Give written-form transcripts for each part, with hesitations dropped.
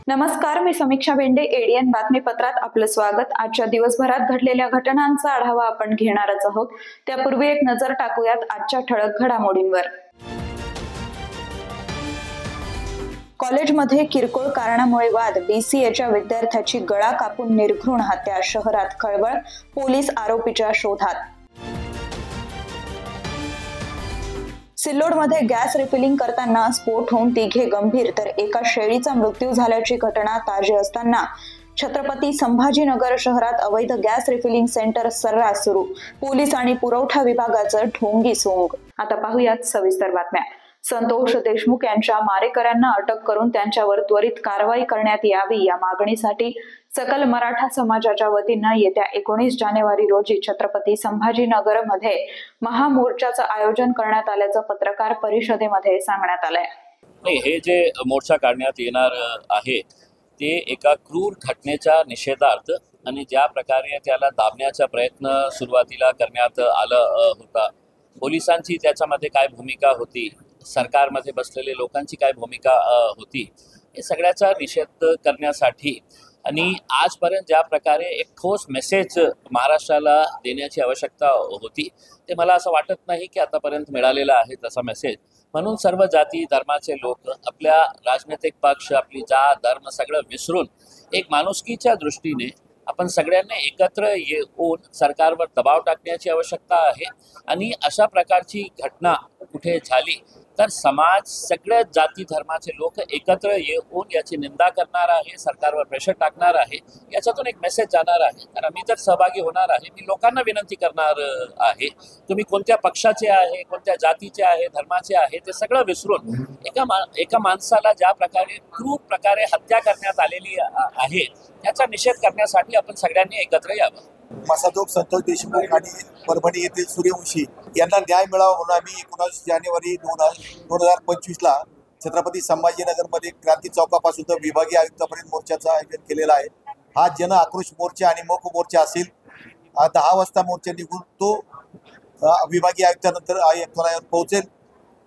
नमस्कार, मी समीक्षा बेंडे. एडीएन बातमीपत्रात आपलं स्वागत. आजच्या दिवसभरात घडलेल्या घटनांचा आढावा आपण घेणारच आहोत. त्यापूर्वी एक नजर टाकूयात आजच्या ठळक घडामोडींवर. कॉलेजमध्ये किरकोळ कारणामुळे वाद, बीसीएच्या विद्यार्थ्याची गळा कापून निर्घृण हत्या, शहरात खळबळ, पोलीस आरोपीच्या शोधात. सिल्लोडमध्ये गॅस रिफिलिंग करताना स्फोट होऊन तिघे गंभीर तर एका शेळीचा मृत्यू झाल्याची घटना ताजी असताना छत्रपती संभाजीनगर शहरात अवैध गॅस रिफिलिंग सेंटर सर्रास सुरू, पोलीस आणि पुरवठा विभागाचं ढोंगी सोंग. आता पाहूयात सविस्तर बातम्या. संतोष देशमुख यांच्या मारेकऱ्यांना अटक करून त्यांच्यावर त्वरित कारवाई करण्यात यावी या मागणीसाठी सकल मराठा समाजाच्या वतीनं येत्या 19 जानेवारी रोजी छत्रपती संभाजीनगर मध्ये महामोर्चाचं आयोजन करण्यात आल्याचं पत्रकार परिषदेमध्ये सांगण्यात आलंय. हे जे मोर्चा काढण्यात येणार आहे ते एका क्रूर घटनेच्या निषेधार्थ आणि ज्या प्रकारे त्याला दाबण्याचा प्रयत्न सुरुवातीला करण्यात आला होता, पोलिसांची त्याच्यामध्ये काय भूमिका होती, सरकारमध्ये बसलेले लोकांची काय भूमिका होती, हे सगळ्याचा निषेध करण्यासाठी आणि आजपर्यंत ज्या प्रकारे एक ठोस मेसेज महाराष्ट्राला देण्याची आवश्यकता होती ते मला असं वाटत नाही की आतापर्यंत मिळालेला आहे तसा मेसेज. म्हणून सर्व जाती धर्माचे लोक आपल्या राजनैतिक पक्ष, आपली जात धर्म सगळं विसरून एक माणुसकीच्या दृष्टीने आपण सगळ्यांनी एकत्र येऊन सरकारवर दबाव टाकण्याची आवश्यकता आहे. आणि अशा प्रकारची घटना कुठे झाली तर समाज, सगळ्या जाती धर्माचे लोक एकत्र येऊन याची निंदा करणार आहे, सरकारवर प्रेशर टाकणार आहे, याच्यातून एक मेसेज जाणार आहे. तर आम्ही जर सहभागी होणार आहे, मी लोकांना विनंती करणार आहे, तुम्ही कोणत्या पक्षाचे आहे, कोणत्या जातीचे आहे, धर्माचे आहे, ते सगळं विसरून एका माणसाला ज्या प्रकारे क्रूर प्रकारे हत्या करण्यात आलेली आहे त्याचा निषेध करण्यासाठी आपण सगळ्यांनी एकत्र यावं. मसाजोग संतोष देशमुख आणि परभणी येथील सूर्यवंशी यांना न्याय मिळावा म्हणून आम्ही 19 जानेवारी 2025 छत्रपती संभाजीनगरमध्ये क्रांती चौकापासून तर विभागीय आयुक्तापर्यंत मोर्चाचं आयोजन केलेलं आहे. हा जन आक्रोश मोर्चा आणि मोक मोर्चा असेल. 10 वाजता मोर्चा निघून तो विभागीय आयुक्तानंतर आयुक्तालयावर पोहोचेल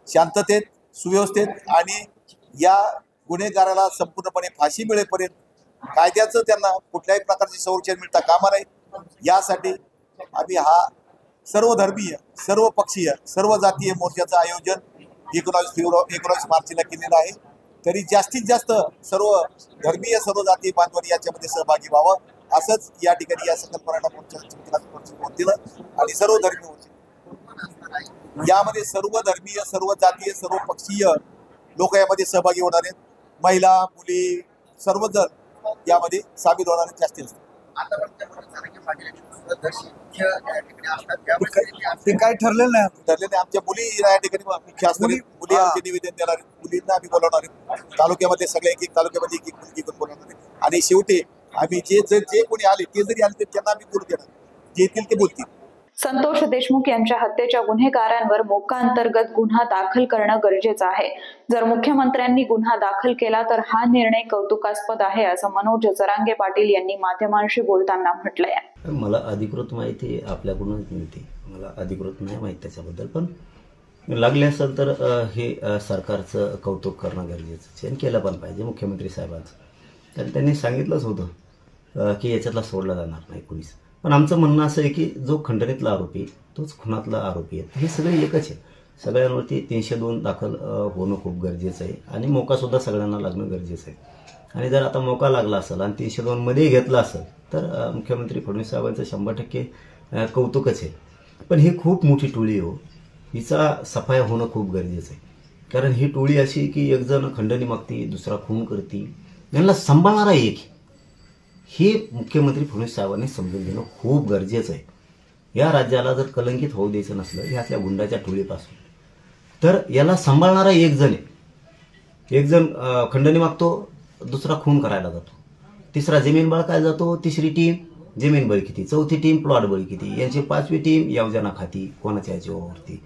शांततेत, सुव्यवस्थेत आणि या गुन्हेगाराला संपूर्णपणे फाशी मिळेपर्यंत कायद्याचं त्यांना कुठल्याही प्रकारचे संरक्षण मिळता कामा नये यासाठी आम्ही हा सर्व धर्मीय, सर्व पक्षीय, सर्व जातीय मोर्चाचं आयोजन 19 मार्चला केलेलं आहे. तरी जास्तीत जास्त सर्व धर्मीय, सर्व जातीय बांधवांनी याच्यामध्ये सहभागी व्हावं असंच या ठिकाणी या सकल मराठा मोर्चा आणि सर्व धर्मीय मोर्चे यामध्ये सर्व धर्मीय, सर्व जातीय, सर्व पक्षीय लोक यामध्ये सहभागी होणार आहेत. महिला, मुली सर्वजण यामध्ये सामील होणार आहेत. जास्तीत जास्त ते काय ठरलेलं नाही. आमच्या मुली या ठिकाणी मुख्य असणार, मुली आमचे निवेदन देणार आहेत, मुलींना आम्ही बोलवणार आहे. तालुक्यामध्ये सगळ्या एक तालुक्यामध्ये एक मुलगी बोलवणार आहे. आणि शेवटी आम्ही जे कोणी आले ते जरी आले तर त्यांना आम्ही बोलू देणार, जे येतील ते बोलतील. संतोष देशमुख यांच्या हत्येच्या गुन्हेगारांवर मोका अंतर्गत गुन्हा दाखल करणं गरजेचं आहे. जर मुख्यमंत्र्यांनी गुन्हा दाखल केला तर हा निर्णय कौतुकास्पद आहे, असं मनोज जरांगे पाटील यांनी माध्यमांशी बोलताना म्हटलंय. मला अधिकृत माहिती आपल्याकडूनच मिळते, मला अधिकृत नाही माहिती त्याच्याबद्दल, पण लागले असेल तर हे सरकारचं कौतुक करणं गरजेचं आहे आणि केलं पण पाहिजे मुख्यमंत्री साहेबांचं. कारण त्यांनी सांगितलंच होतं की याच्यातला सोडला जाणार नाही कुणीच. पण आमचं म्हणणं असं आहे की जो खंडणीतला आरोपी तोच खुनातला आरोपी आहे, हे सगळे एकच आहे. सगळ्यांवरती 302 दाखल होणं खूप गरजेचं आहे आणि मोकासुद्धा सगळ्यांना लागणं गरजेचं आहे. आणि जर आता मोका लागला असेल आणि 302 मध्ये घेतला असेल तर मुख्यमंत्री फडणवीस साहेबांचं 100% कौतुकच आहे. पण ही खूप मोठी टोळी हो, हिचा सफाया होणं खूप गरजेचं आहे. कारण ही टोळी अशी की एक जण खंडणी मागती, दुसरा खून करती, यांना सांभाळणारा एक, हे मुख्यमंत्री फडणवीस साहेबांनी समजून घेणं खूप गरजेचं आहे. या राज्याला जर कलंकित होऊ द्यायचं नसलं ह्यातल्या गुंडाच्या टोळीपासून, तर याला सांभाळणारा एक जण आहे. एक जण खंडणी मागतो, दुसरा खून करायला जातो, तिसरा जमीन बळकायला जातो, तिसरी टीम जमीन बळी किती, चौथी टीम प्लॉट बळी किती, यांची 5वी टीम योजना खाती कोणाच्या याच्यावरती,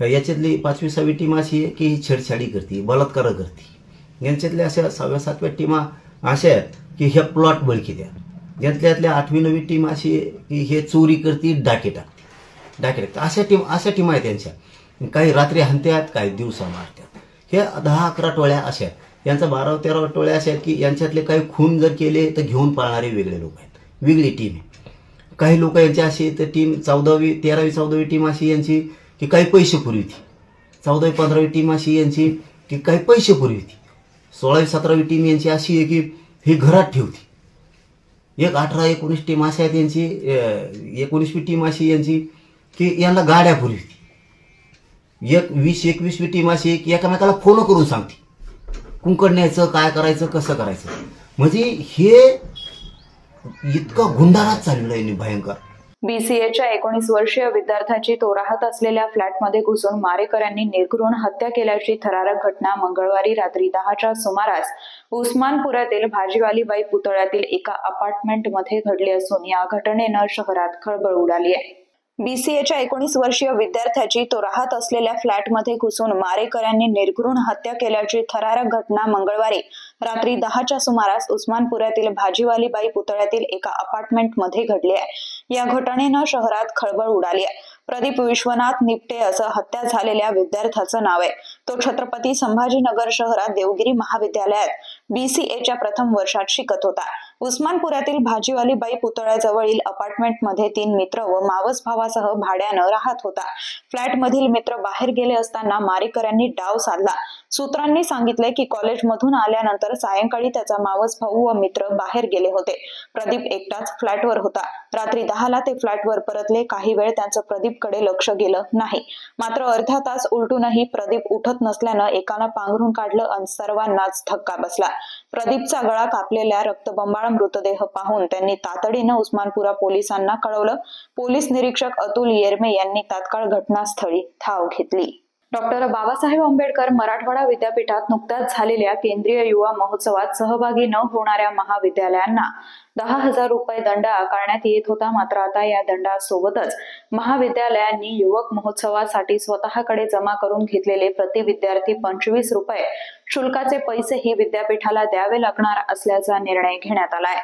याच्यातली 5वी 6वी टीम अशी आहे की छेडछाडी करते, बलात्कार करते, यांच्यातल्या अशा 6व्या 7व्या टीमा अशा आहेत की ह्या प्लॉट बळकी द्या, यातल्या 8वी 9वी टीम अशी आहे की हे चोरी करते, डाके टाकते, अशा टीम आहेत त्यांच्या, काही रात्री हाणत्यात, काही दिवसा मारतात. ह्या 10-11 टोळ्या अशा आहेत. यांचा 12-13 टोळ्या अशा आहेत की यांच्यातले काही खून जर केले तर घेऊन पाळणारे वेगळे लोक आहेत, वेगळी टीम आहे. काही लोक यांची अशी तर टीम 13वी 14वी टीम अशी यांची की काही पैसे पुरवती, 14वी 15वी टीम अशी यांची की काही पैसे पुरवती, 16वी 17वी टीम यांची अशी आहे की ही घरात ठेवती. एक 18-19 टीम अशा आहेत यांची, 19वी टीम अशी यांची की यांना गाड्या पुरवती. एक 20-21वी टीम अशी की एकामेकाला फोन करून सांगते कुंकड न्यायचं, काय करायचं, कसं करायचं. म्हणजे हे इतका गुंडाराज चाललेला आहे भयंकर. BCAच्या 19 वर्षीय विद्यार्थ्याची तो राहत असलेल्या फ्लॅटमध्ये घुसून मारेकऱ्यांनी निर्घृण हत्या केल्याची थरारक घटना मंगळवारी रात्री 10च्या सुमारास उस्मानपुरातील भाजीवालीबाई पुतळ्यातील एका अपार्टमेंटमध्ये घडली असून या घटनेनं शहरात खळबळ उडाली आहे. BCAच्या 19 वर्षीय विद्यार्थ्याची तो राहत असलेल्या फ्लॅटमध्ये घुसून मारेकऱ्यांनी निर्घृण हत्या केल्याची थरारक घटना मंगळवारी रात्री 10च्या सुमारास उस्मानपुरातील भाजीवालीबाई पुतळ्यातील एका अपार्टमेंटमध्ये घडली आहे. या घटनेनं शहरात खळबळ उडाली आहे. प्रदीप विश्वनाथ निपटे असं हत्या झालेल्या विद्यार्थ्याचं नाव आहे. तो छत्रपती संभाजीनगर शहरात देवगिरी महाविद्यालयात BCAच्या प्रथम वर्षात शिकत होता. उस्मानपुरातील भाजीवालीबाई पुतळ्याजवळील अपार्टमेंटमध्ये 3 मित्र व मावस भावासह भाड्यानं राहत होता. फ्लॅटमधील मित्र बाहेर गेले असताना मारेकऱ्यांनी डाव साधला. सूत्रांनी सांगितले की कॉलेजमधून आल्यानंतर सायंकाळी त्याचा मावस भाऊ व मित्र बाहेर गेले होते. प्रदीप एकटाच फ्लॅटवर होता. रात्री 10ला ते फ्लॅटवर परतले. काही वेळ त्यांचं प्रदीपकडे लक्ष गेलं नाही. मात्र अर्धा तास उलटूनही प्रदीप उठत नसल्यानं एकानं पांघरून काढलं आणि सर्वांनाच धक्का बसला. प्रदीपचा गळा कापलेल्या रक्तबंबाळ मृतदेह पाहून त्यांनी तातडीनं उस्मानपुरा पोलिसांना कळवलं. पोलीस निरीक्षक अतुल येरमे यांनी तात्काळ घटनास्थळी धाव घेतली. डॉक्टर बाबासाहेब आंबेडकर मराठवाडा विद्यापीठात नुकत्याच झालेल्या केंद्रीय युवा महोत्सवात सहभागी न होणाऱ्या महाविद्यालयांना 10,000 रुपये दंड आकारण्यात येत होता. मात्र आता या दंडासोबतच महाविद्यालयांनी युवक महोत्सवासाठी स्वतःकडे जमा करून घेतलेले प्रति विद्यार्थी 25 रुपये शुल्काचे पैसेही विद्यापीठाला द्यावे लागणार असल्याचा निर्णय घेण्यात आलाय.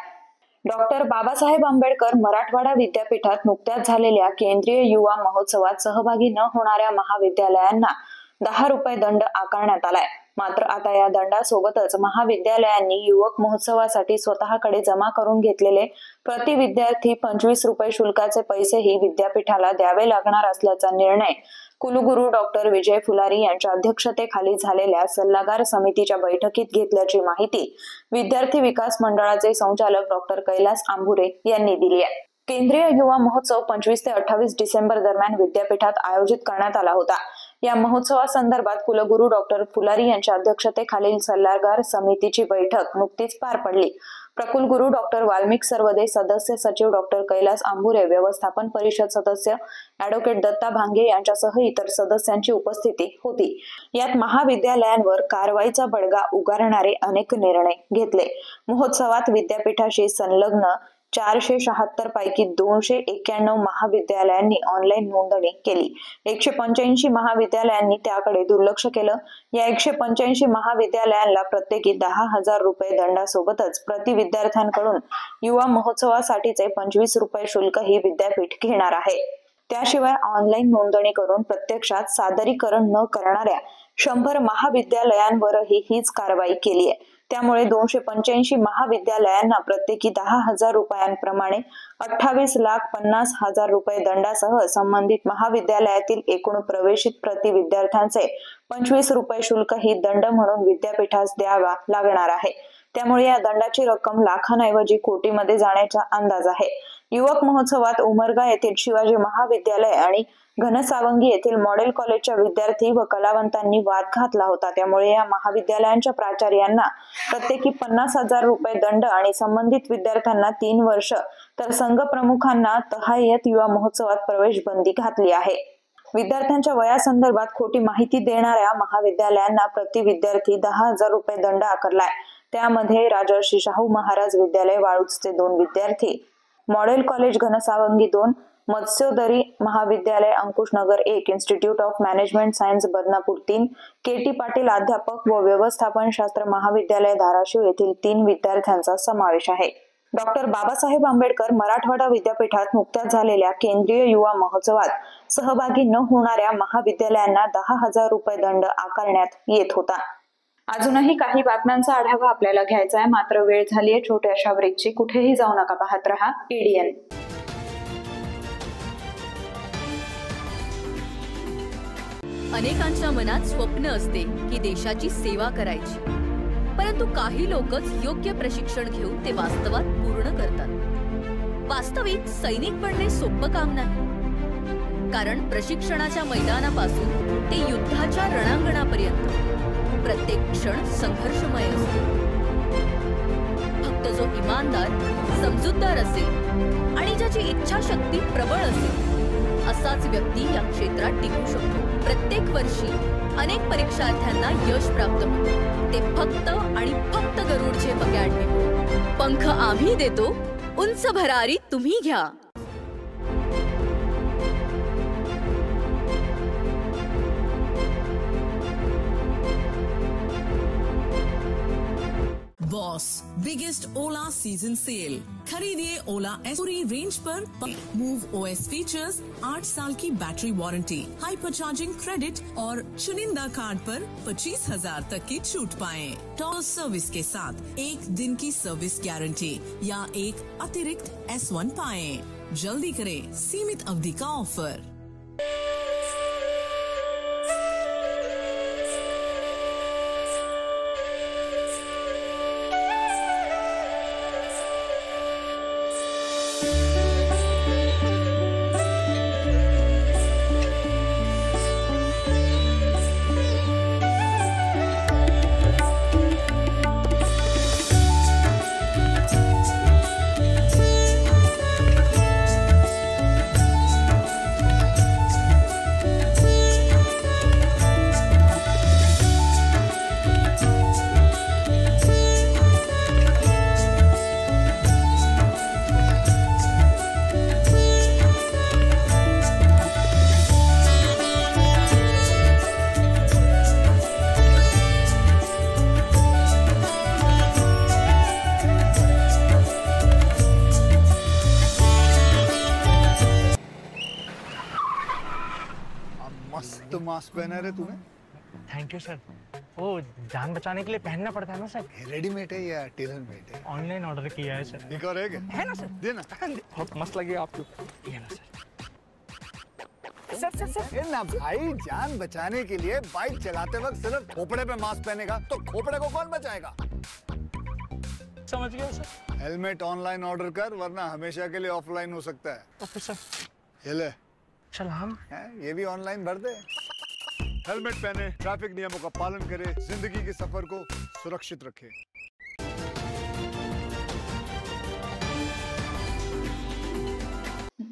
डॉक्टर बाबासाहेब आंबेडकर मराठवाडा विद्यापीठात नुकत्याच झालेल्या केंद्रीय युवा महोत्सवात सहभागी न होणाऱ्या महाविद्यालयांना 10 रुपये दंड आकारण्यात आलाय. मात्र आता या दंडासोबतच महाविद्यालयांनी युवक महोत्सवासाठी स्वतःकडे जमा करून घेतलेले प्रति विद्यार्थी 25 रुपये शुल्काचे पैसेही विद्यापीठाला द्यावे लागणार असल्याचा निर्णय कुलगुरू डॉक्टर विजय फुलारी यांच्या अध्यक्षतेखाली झालेल्या सल्लागार समितीच्या बैठकीत घेतल्याची माहिती विद्यार्थी विकास मंडळाचे संचालक डॉक्टर कैलास आंबुरे यांनी दिली आहे. केंद्रीय युवा महोत्सव 25 ते 28 डिसेंबर दरम्यान विद्यापीठात आयोजित करण्यात आला होता. या महोत्सवासंदर्भात कुलगुरू डॉक्टर फुलारी यांच्या अध्यक्षतेखालील सल्लागार समितीची बैठक नुकतीच पार पडली. प्रकुलगुरू डॉक्टर वाल्मिक सर्वदे, सदस्य सचिव डॉक्टर कैलास आंबुरे, व्यवस्थापन परिषद सदस्य ॲडव्होकेट दत्ता भांगे यांच्यासह इतर सदस्यांची उपस्थिती होती. यात महाविद्यालयांवर कारवाईचा बडगा उगारणारे अनेक निर्णय घेतले. महोत्सवात विद्यापीठाशी संलग्न 476 पैकी 291 महाविद्यालयांनी ऑनलाईन नोंदणी केली. 185 महाविद्यालयांनी त्याकडे दुर्लक्ष केलं. या 185 महाविद्यालयांना प्रत्येकी 10,000 रुपये दंडासोबतच प्रति विद्यार्थ्यांकडून युवा महोत्सवासाठीचे 25 रुपये शुल्कही विद्यापीठ घेणार आहे. त्याशिवाय ऑनलाईन नोंदणी करून प्रत्यक्षात सादरीकरण न करणाऱ्या 100 महाविद्यालयांवरही हीच कारवाई केली आहे. त्यामुळे 285 महाविद्यालयांना प्रत्येकी 10,000 रुपयांप्रमाणे 28,50,000 रुपये दंडासह संबंधित महाविद्यालयातील एकूण प्रवेशित प्रति विद्यार्थ्यांचे 25 रुपये शुल्क ही दंड म्हणून विद्यापीठास द्यावा लागणार आहे. त्यामुळे या दंडाची रक्कम लाखांऐवजी कोटीमध्ये जाण्याचा अंदाज आहे. युवक महोत्सवात उमरगा येथील शिवाजी महाविद्यालय आणि घनसावंगी येथील मॉडेल कॉलेजच्या विद्यार्थी व कलावंतांनी वाद घातला होता. त्यामुळे या महाविद्यालयांच्या प्राचार्यांना प्रत्येकी 50,000 रुपये दंड आणि संबंधित विद्यार्थ्यांना 3 वर्ष तर संघ प्रमुखांना तहाय्यत युवा महोत्सवात प्रवेश बंदी घातली आहे. विद्यार्थ्यांच्या वयासंदर्भात खोटी माहिती देणाऱ्या महाविद्यालयांना प्रति विद्यार्थी 10,000 रुपये दंड आकारलाय. त्यामध्ये राजर्षी शाहू महाराज विद्यालय वाळूजचे 2 विद्यार्थी, मॉडेल कॉलेज घनसावंगी 2, मत्स्योदरी महाविद्यालय Ankushnagar 1, institute of management science Badnapur 3, K.T.. Patil अध्यापक व व्यवस्थापन शास्त्र महाविद्यालय धाराशिव येथील 3 विद्यार्थ्यांचा समावेश आहे. डॉक्टर बाबासाहेब आंबेडकर मराठवाडा विद्यापीठात नुकत्याच झालेल्या केंद्रीय युवा महोत्सवात सहभागी न होणाऱ्या महाविद्यालयांना 10,000 रुपये दंड आकारण्यात येत होता. अजूनही काही बातम्यांचा आढावा आपल्याला घ्यायचा आहे, मात्र वेळ झाली आहे छोट्याशा ब्रेकची. कुठेही जाऊ नका, पाहत रहा ADN. अनेकांच्या मनात स्वप्न असते की देशाची सेवा करायची, परंतु काही लोकच योग्य प्रशिक्षण घेऊन ते वास्तवात पूर्ण करतात. वास्तविक सैनिक बनणे सोपं काम नाही, कारण प्रशिक्षणाच्या मैदानापासून ते युद्धाच्या रणांगणापर्यंत प्रत्येक क्षण संघर्षमय असतो. फक्त जो इमानदार, समजूतदार असेल आणि ज्याची इच्छाशक्ती प्रबळ असेल असाच व्यक्ती या क्षेत्रात टिकू शकतो. प्रत्येक वर्षी अनेक परीक्षार्थ्यांना यश प्राप्त होते, ते फक्त आणि फक्त गरुडचे अकॅडमी. पंख आम्ही देतो, उंच भरारी तुम्ही घ्या. बॉस बिगेस्ट ओला सीजन सेल. खरीदिए ओला एस पूरी रेंज पर. मूव OS फीचर्स, 8 साल की battery warranty, hyper charging credit और चुनिंदा कार्ड पर 25,000 तक की छूट पाएं. टॉल सर्विस के साथ 1 दिन की सर्विस गारंटी या एक अतिरिक्त S1 पाएं. जल्दी करें, सीमित अवधि का ऑफर. मस्त मास्क पहना रे तूने. Thank you sir. वो जान बचाने के लिए पहनना पड़ता है ना सर. रेडीमेड है या टेलर मेड है? ऑनलाइन ऑर्डर किया है सर. एक और है ना सर. देना. बहुत मस्त लगे आपको. ये ना सर. सर ना भाई, जान बचाने के लिए बाइक चलाते वक्त सिर्फ खोपड़े पे मास्क पहनेगा तो खोपड़े को कौन बचाएगा? समझ गया सर. हेलमेट ऑनलाइन ऑर्डर कर, वरना हमेशा के लिए ऑफलाइन हो सकता है. Okay sir. ये ले. चल हम ये भी ऑनलाइन भर दे. हेलमेट पहने, ट्रैफिक नियमों का पालन करे, जिंदगी के सफर को सुरक्षित रखे.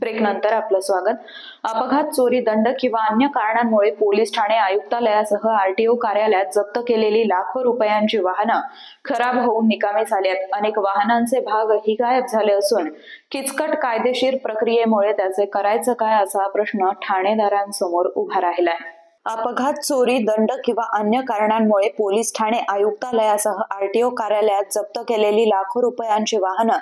ब्रेक नंतर आपलं स्वागत. अपघात, चोरी, दंड किंवा अन्य कारणांमुळे पोलीस ठाणे आयुक्तालयासह RTO कार्यालयात जप्त केलेली लाखो रुपयांची वाहनं खराब होऊन निकामी झाली आहेत. अनेक वाहनांचे भागही गायब झाले असून किचकट कायदेशीर प्रक्रियेमुळे त्याचे करायचं काय असा प्रश्न ठाणेदारांसमोर उभा राहिलाय. अपघात, चोरी, दंड किंवा अन्य कारणांमुळे पोलीस ठाणे आयुक्तालयासह RTO कार्यालयात जप्त केलेली लाखो रुपयांची वाहनं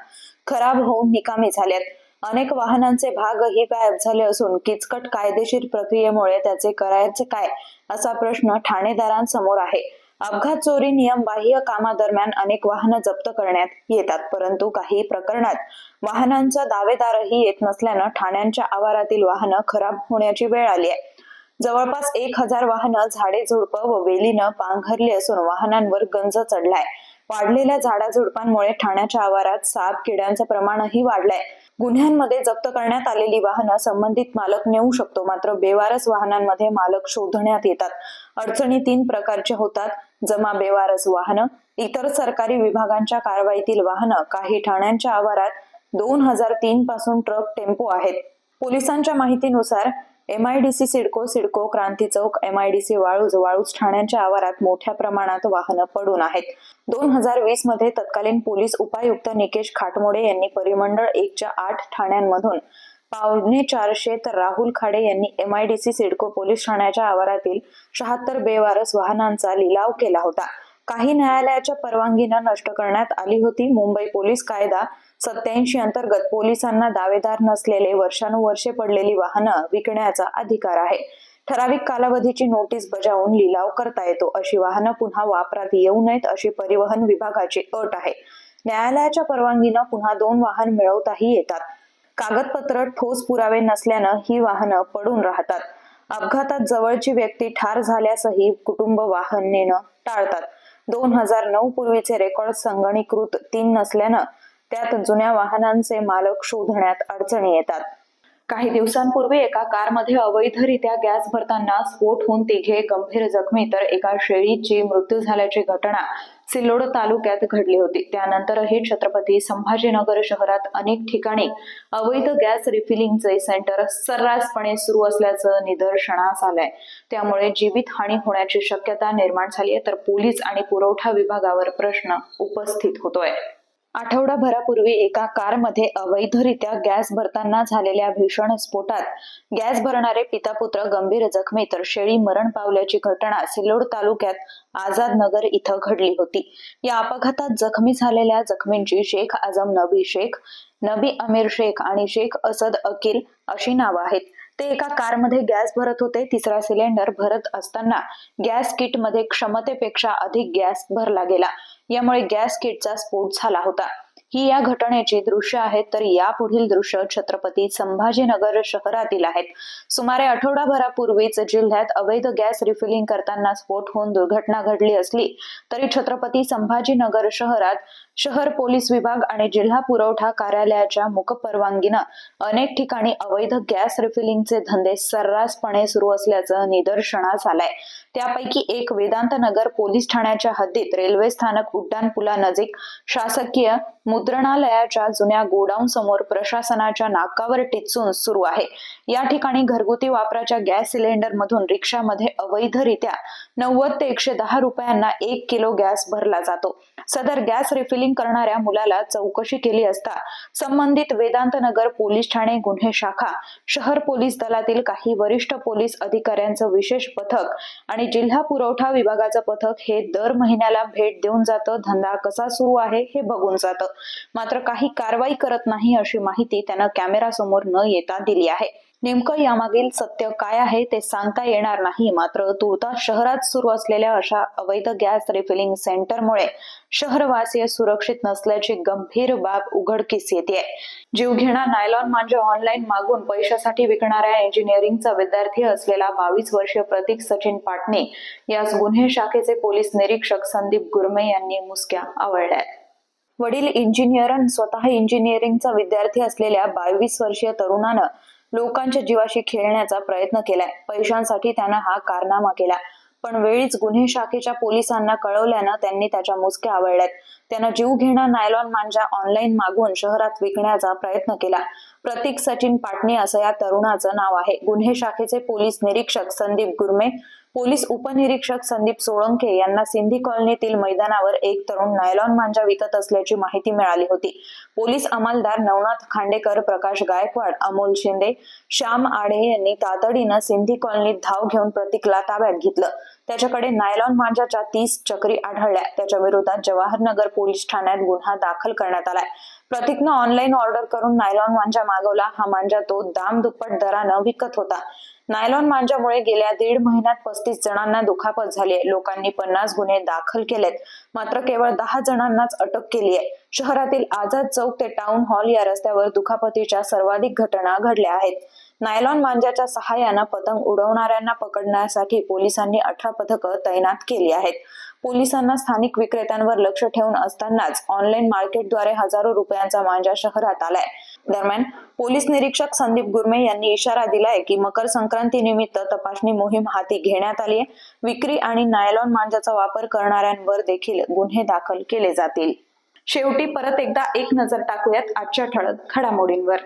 खराब होऊन निकामी झाली आहेत. अनेक वाहनांचे भागही गायब झाले असून किचकट कायदेशीर प्रक्रियेमुळे त्याचे करायचे काय असा प्रश्न ठाणेदारांसमोर आहे. अपघात, चोरी, नियमबाह्य कामादरम्यान अनेक वाहनं जप्त करण्यात येतात, परंतु काही प्रकरणात वाहनांचा दावेदारही येत नसल्यानं ठाण्यांच्या आवारातील वाहनं खराब होण्याची वेळ आली आहे. जवळपास 1,000 वाहनं झाडे, झुडपं व वेलीनं पांघरली असून वाहनांवर गंज चढलाय. वाढलेल्या झाडाझुडपांमुळे ठाण्याच्या आवारात साप, किड्यांचं प्रमाणही वाढलंय. गुन्ह्यांमध्ये जप्त करण्यात आलेली वाहनं संबंधित मालक नेऊ शकतो, मात्र बेवारस वाहनांमध्ये मालक शोधण्यात येतात. अडचणी 3 प्रकारचे होतात: जमा बेवारस वाहनं, इतर सरकारी विभागांच्या कारवाईतील वाहनं. काही ठाण्यांच्या आवारात 2003 पासून ट्रक, टेम्पो आहेत. पोलिसांच्या माहितीनुसार MIDC सिडको क्रांती चौक, MIDC वाळूज ठाण्यांच्या आवारात मोठ्या प्रमाणात वाहनं पडून आहेत. 2020 मध्ये तत्कालीन पोलीस उपायुक्त निकेश खाटमोडे यांनी परिमंडळ 1च्या 8 ठाण्यांमधून 450 तर राहुल खाडे यांनी MIDC सिडको पोलीस ठाण्याच्या आवारातील 76 बेवारस वाहनांचा लिलाव केला होता. काही न्यायालयाच्या परवानगीनं नष्ट करण्यात आली होती. मुंबई पोलीस कायदा 87 अंतर्गत पोलिसांना दावेदार नसलेले वर्षानुवर्षे पडलेली वाहनं विकण्याचा अधिकार आहे. ठराविक कालावधीची नोटीस बजावून लिलाव करता येतो. अशी वाहनं पुन्हा वापरात येऊ नयेत अशी परिवहन विभागाची अट आहे. न्यायालयाच्या परवानगीनं पुन्हा 2 वाहन मिळवताही येतात. कागदपत्र ठोस पुरावे नसल्यानं ही वाहनं पडून राहतात. अपघातात जवळची व्यक्ती ठार झाल्यासही कुटुंब वाहन नेणं टाळतात. 2009 पूर्वीचे रेकॉर्ड संगणकीकृत 3 नसल्यानं त्यात जुन्या वाहनांचे मालक शोधण्यात अडचणी येतात. काही दिवसांपूर्वी एका कारमध्ये अवैधरित्या गॅस भरताना स्फोट होऊन 3 गंभीर जखमी तर एका शेळीची मृत्यू झाल्याची घटना सिल्लोड तालुक्यात घडली होती. त्यानंतरही छत्रपती संभाजीनगर शहरात अनेक ठिकाणी अवैध गॅस रिफिलिंगचे सेंटर सर्रासपणे सुरू असल्याचं निदर्शनास आलंय. त्यामुळे जीवितहानी होण्याची शक्यता निर्माण झाली आहे, तर पोलीस आणि पुरवठा विभागावर प्रश्न उपस्थित होतोय. आठवडाभरापूर्वी एका कारमध्ये अवैधरित्या गॅस भरताना झालेल्या भीषण स्फोटात गॅस भरणारे पिता-पुत्र गंभीर जखमी तर शेळी मरण पावल्याची घटना सिल्लोड तालुक्यात आझाद नगर इथं घडली होती. या अपघातात जखमी झालेल्या जखमींची शेख आझम नबी शेख, नबी अमीर शेख आणि शेख असद अकील अशी नावं आहेत. ते एका कारमध्ये गॅस भरत होते. 3रा सिलेंडर भरत असताना गॅस किटमध्ये क्षमतेपेक्षा अधिक गॅस भरला गेला. यामुळे गॅस किटचा स्फोट झाला होता. ही या घटनेची दृश्य आहेत, तर यापुढील दृश्य छत्रपती संभाजीनगर शहरातील आहेत. सुमारे आठवडाभरापूर्वीच जिल्ह्यात अवैध गॅस रिफिलिंग करताना स्फोट होऊन दुर्घटना घडली असली तरी छत्रपती संभाजीनगर शहरात शहर पोलीस विभाग आणि जिल्हा पुरवठा कार्यालयाच्या मूक परवानगीनं अनेक ठिकाणी अवैध गॅस रिफिलिंगचे धंदे सर्रासपणे सुरू असल्याचं निदर्शनास आलंय. त्यापैकी एक वेदांत नगर पोलीस ठाण्याच्या हद्दीत रेल्वे स्थानक उड्डाणपुलानजीक शासकीय मुद्रणालयाच्या जुन्या गोडाऊन समोर प्रशासनाच्या नाकावर टिच्चून सुरू आहे. या ठिकाणी घरगुती वापराच्या गॅस सिलेंडर मधून रिक्षामध्ये अवैधरित्या 90 ते 110 रुपयांना 1 किलो गॅस भरला जातो. सदर गॅस रिफिलिंग करणाऱ्या मुलाला चौकशी केली असता संबंधित वेदांत नगर पोलीस ठाणे गुन्हे शाखा, शहर पोलीस दलातील काही वरिष्ठ पोलीस अधिकाऱ्यांचं विशेष पथक आणि जिल्हा पुरवठा विभागाचं पथक हे दर महिन्याला भेट देऊन जातं. धंदा कसा सुरू आहे हे बघून जातं. मात्र काही कारवाई करत नाही अशी माहिती त्यानं कॅमेरा समोर न येता दिली आहे. नेमकं यामागील सत्य काय आहे ते सांगता येणार नाही. मात्र तुर्तास शहरात सुरू असलेल्या अशा अवैध गॅस रिफिलिंग सेंटरमुळे शहरवासीय सुरक्षित नसल्याची गंभीर बाब उघडकीस येते. जीवघेणा नायलॉन मांजा ऑनलाईन मागून पैशासाठी विकणाऱ्या इंजिनिअरिंगचा विद्यार्थी असलेला 22 वर्षीय प्रतीक सचिन पाटणे यास गुन्हे शाखेचे पोलीस निरीक्षक संदीप गुरमे यांनी मुसक्या आवळल्या. वडील इंजिनियर आणि स्वतः इंजिनिअरिंगचा विद्यार्थी असलेल्या 22 वर्षीय तरुणानं लोकांच्या जीवाशी खेळण्याचा प्रयत्न केलाय. पैशांसाठी त्यानं हा कारनामा केला, पण वेळीच गुन्हे शाखेच्या पोलिसांना कळवल्यानं त्यांनी त्याच्या मुसक्या आवळल्यात. त्यानं जीवघेणा नायलॉन मांजा ऑनलाईन मागवून शहरात विकण्याचा प्रयत्न केला. प्रतीक सचिन पाटणे असं या तरुणाचं नाव आहे. गुन्हे शाखेचे पोलीस निरीक्षक संदीप गुरमे, पोलीस उपनिरीक्षक संदीप सोळंके यांना सिंधी कॉलनीतील मैदानावर एक तरुण नायलॉन मांजा विकत असल्याची माहिती मिळाली होती. पोलीस अंमलदार नवनाथ खांडेकर, प्रकाश गायकवाड, अमोल शिंदे, श्याम आडे यांनी तातडीनं सिंधी कॉलनीत धाव घेऊन प्रतीकला ताब्यात घेतलं. त्याच्याकडे नायलॉन मांजाच्या 30 चक्री आढळल्या. त्याच्या विरोधात जवाहरनगर पोलीस ठाण्यात गुन्हा दाखल करण्यात आलाय. प्रतीकनं ऑनलाईन ऑर्डर करून नायलॉन मांजा मागवला. हा मांजा तो दाम दुप्पट दरानं विकत होता. नायलॉन मांजामुळे गेल्या 1.5 महिन्यात 35 जणांना दुखापत झाली. लोकांनी 50 गुन्हे दाखल केलेत, मात्र केवळ 10 जणांनाच अटक केली आहे. शहरातील आझाद चौक ते टाउन हॉल या रस्त्यावर दुखापतीच्या सर्वाधिक घटना घडल्या आहेत. नायलॉन मांजाच्या सहाय्यानं पतंग उडवणाऱ्यांना पकडण्यासाठी पोलिसांनी 18 पथकं तैनात केली आहेत. पोलिसांना स्थानिक विक्रेत्यांवर लक्ष ठेवून असतानाच ऑनलाईन मार्केटद्वारे हजारो रुपयांचा मांजा शहरात आलाय. दरम्यान पोलीस निरीक्षक संदीप गुरमे यांनी इशारा दिलाय की मकर संक्रांती निमित्त तपासणी मोहीम हाती घेण्यात आली आहे. विक्री आणि नायलॉन मांजाचा वापर करणाऱ्यांवर देखील गुन्हे दाखल केले जातील. शेवटी परत एकदा एक नजर टाकूयात आजच्या ठळक घडामोडींवर.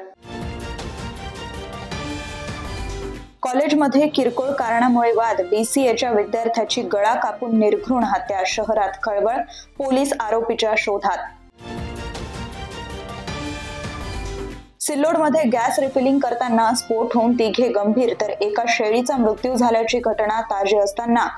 कॉलेजमध्ये किरकोळ कारणामुळे वाद, BCAच्या विद्यार्थ्याची गळा कापून निर्घृण हत्या, शहरात खळबळ, पोलीस आरोपीच्या शोधात. सिल्लोडमध्ये गॅस रिफिलिंग करताना स्फोट होऊन तिघे गंभीर तर एका शेळीचा मृत्यू झाल्याची घटना ताजी असताना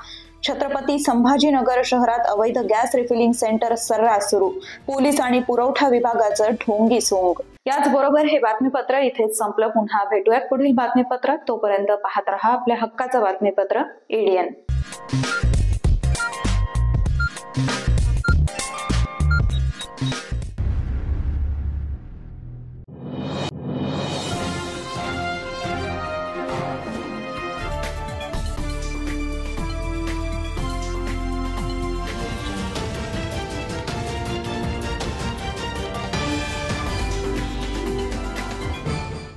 छत्रपती संभाजीनगर शहरात अवैध गॅस रिफिलिंग सेंटर सर्रास सुरू, पोलीस आणि पुरवठा विभागाचं ढोंगी सोंग. याचबरोबर हे बातमीपत्र इथेच संपलं. पुन्हा भेटूयात पुढील बातमीपत्रात. तोपर्यंत पाहत रहा आपल्या हक्काचं बातमीपत्र ADN.